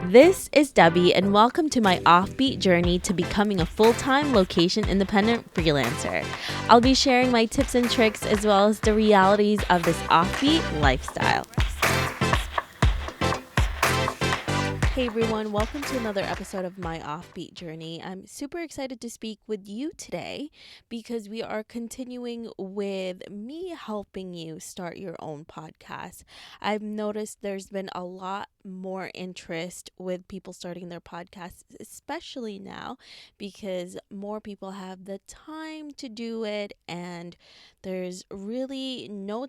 This is Debbie, and welcome to my Offbeat journey to becoming a full-time location independent freelancer. I'll be sharing my tips and tricks as well as the realities of this offbeat lifestyle. Hey everyone, welcome to another episode of my Offbeat journey. I'm super excited to speak with you today because we are continuing with me helping you start your own podcast. I've noticed there's been a lot more interest with people starting their podcasts, especially now because more people have the time to do it and there's really no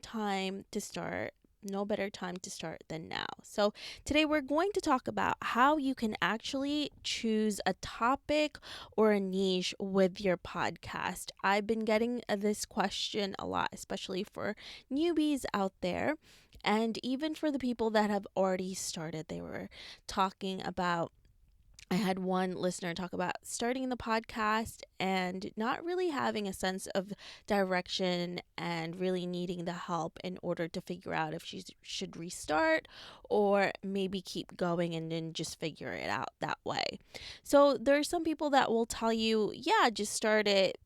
better time to start than now. So today we're going to talk about how you can actually choose a topic or a niche with your podcast. I've been getting this question a lot, especially for newbies out there. And even for the people that have already started, they were talking about I had one listener talk about starting the podcast and not really having a sense of direction and really needing the help in order to figure out if she should restart or maybe keep going and then just figure it out that way. So there are some people that will tell you, yeah, just start it,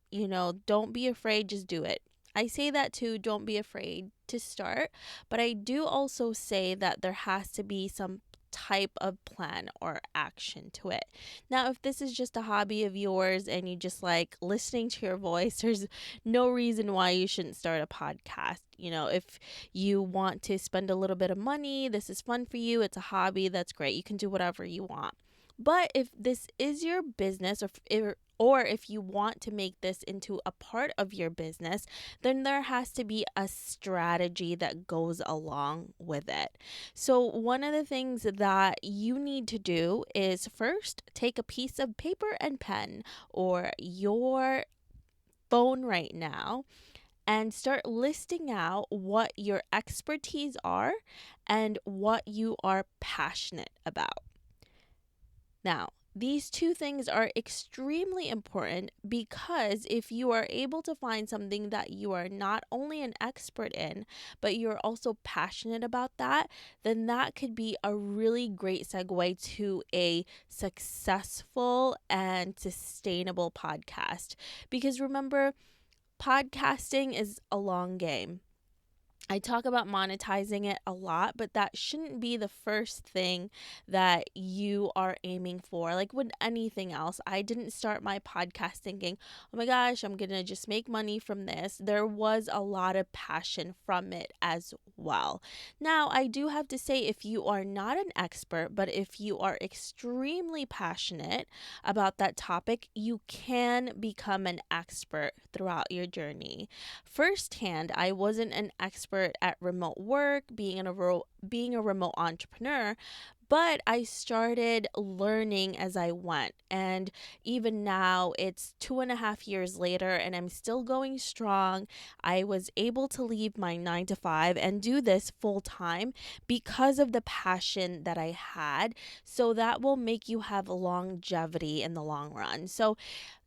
don't be afraid, just do it. I say that too, don't be afraid to start, but I do also say that there has to be some type of plan or action to it. Now, if this is just a hobby of yours and you just like listening to your voice, there's no reason why you shouldn't start a podcast. If you want to spend a little bit of money, this is fun for you, it's a hobby, that's great. You can do whatever you want. But if this is your business or if you want to make this into a part of your business, then there has to be a strategy that goes along with it. So one of the things that you need to do is first take a piece of paper and pen or your phone right now and start listing out what your expertise are and what you are passionate about. Now, these two things are extremely important because if you are able to find something that you are not only an expert in, but you're also passionate about that, then that could be a really great segue to a successful and sustainable podcast. Because remember, podcasting is a long game. I talk about monetizing it a lot, but that shouldn't be the first thing that you are aiming for. Like with anything else, I didn't start my podcast thinking, oh my gosh, I'm going to just make money from this. There was a lot of passion from it as well. Now, I do have to say, if you are not an expert, but if you are extremely passionate about that topic, you can become an expert throughout your journey. Firsthand, I wasn't an expert at remote work, being a remote entrepreneur, but I started learning as I went. And even now, it's 2.5 years later, and I'm still going strong. I was able to leave my 9 to 5 and do this full time because of the passion that I had. So that will make you have longevity in the long run. So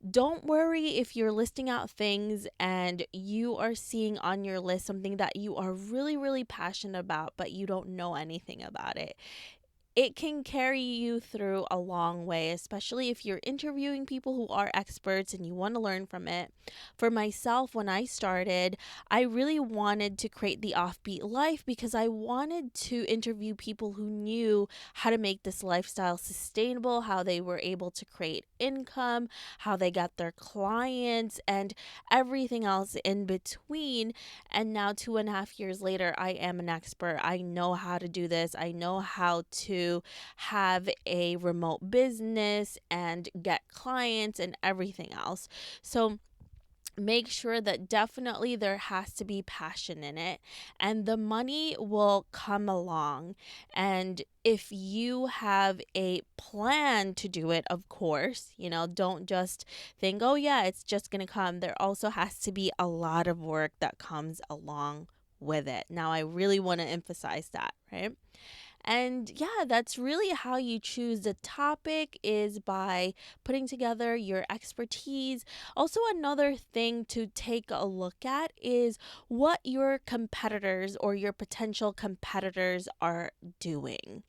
don't worry if you're listing out things and you are seeing on your list something that you are really, really passionate about, but you don't know anything about it. It can carry you through a long way, especially if you're interviewing people who are experts and you want to learn from it. For myself, when I started, I really wanted to create the offbeat life because I wanted to interview people who knew how to make this lifestyle sustainable, how they were able to create income, how they got their clients, and everything else in between. And now, 2.5 years later, I am an expert. I know how to do this. I know how to have a remote business and get clients and everything else. So make sure that definitely there has to be passion in it and the money will come along. And if you have a plan to do it, of course, don't just think, oh yeah, it's just going to come. There also has to be a lot of work that comes along with it. Now, I really want to emphasize that, right? And yeah, that's really how you choose the topic, is by putting together your expertise. Also, another thing to take a look at is what your competitors or your potential competitors are doing.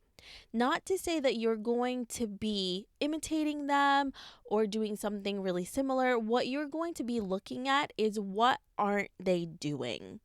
Not to say that you're going to be imitating them or doing something really similar. What you're going to be looking at is what aren't they doing?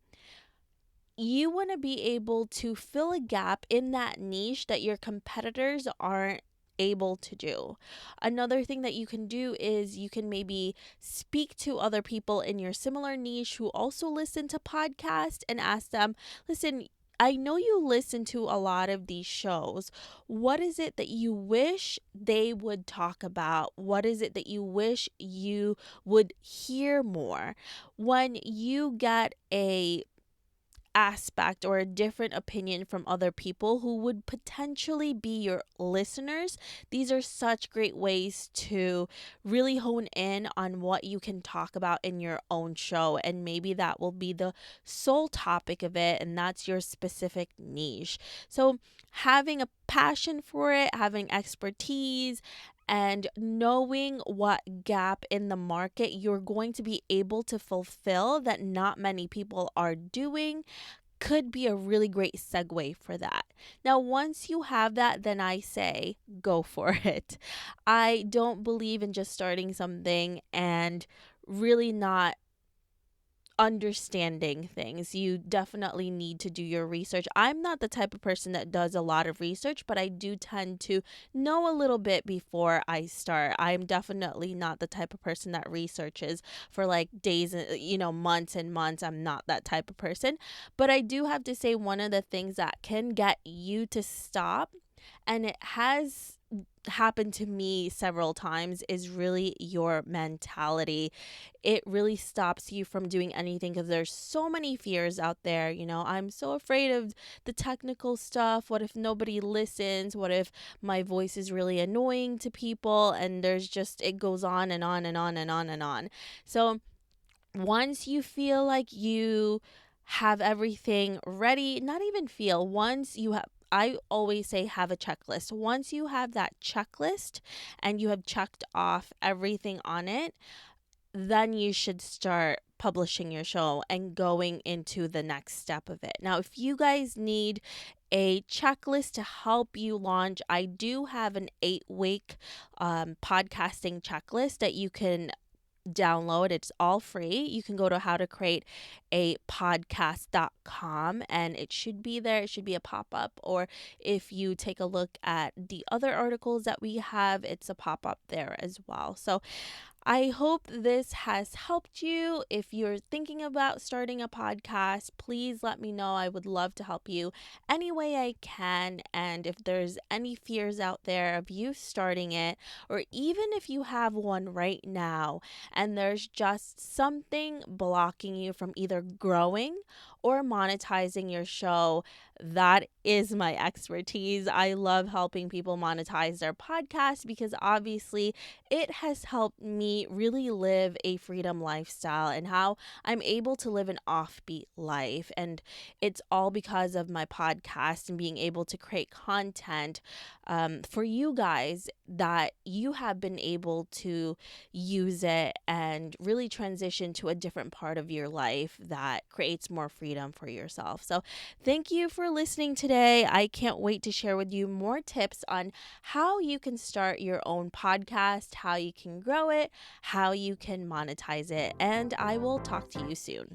You want to be able to fill a gap in that niche that your competitors aren't able to do. Another thing that you can do is you can maybe speak to other people in your similar niche who also listen to podcasts and ask them, listen, I know you listen to a lot of these shows. What is it that you wish they would talk about? What is it that you wish you would hear more? When you get a aspect or a different opinion from other people who would potentially be your listeners, these are such great ways to really hone in on what you can talk about in your own show. And maybe that will be the sole topic of it, and that's your specific niche. So, having a passion for it, having expertise, and knowing what gap in the market you're going to be able to fulfill that not many people are doing could be a really great segue for that. Now, once you have that, then I say go for it. I don't believe in just starting something and really not understanding things. You definitely need to do your research. I'm not the type of person that does a lot of research, but I do tend to know a little bit before I start. I'm definitely not the type of person that researches for like days, months and months. I'm not that type of person. But I do have to say, one of the things that can get you to stop, and it has happened to me several times, is really your mentality. It really stops you from doing anything because there's so many fears out there. I'm so afraid of the technical stuff. What if nobody listens? What if my voice is really annoying to people? And it goes on and on and on and on and on. So once you feel like you have everything ready, not even feel, once you have, I always say have a checklist. Once you have that checklist and you have checked off everything on it, then you should start publishing your show and going into the next step of it. Now, if you guys need a checklist to help you launch, I do have an 8-week podcasting checklist that you can download. It's all free. You can go to howtocreateapodcast.com and it should be there. It should be a pop-up, or if you take a look at the other articles that we have, it's a pop-up there as well. So I hope this has helped you. If you're thinking about starting a podcast, please let me know. I would love to help you any way I can. And if there's any fears out there of you starting it, or even if you have one right now and there's just something blocking you from either growing or monetizing your show, that is my expertise. I love helping people monetize their podcast because obviously it has helped me really live a freedom lifestyle and how I'm able to live an offbeat life. And it's all because of my podcast and being able to create content for you guys that you have been able to use it and really transition to a different part of your life that creates more freedom for yourself. So thank you for listening today. I can't wait to share with you more tips on how you can start your own podcast, how you can grow it, how you can monetize it, and I will talk to you soon.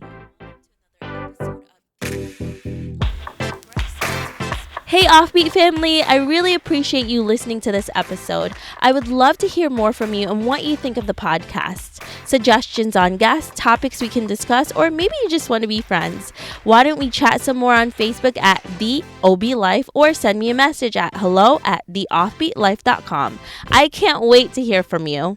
Hey, Offbeat family, I really appreciate you listening to this episode. I would love to hear more from you and what you think of the podcast. Suggestions on guests, topics we can discuss, or maybe you just want to be friends. Why don't we chat some more on Facebook at The OB Life, or send me a message at hello@theoffbeatlife.com. I can't wait to hear from you.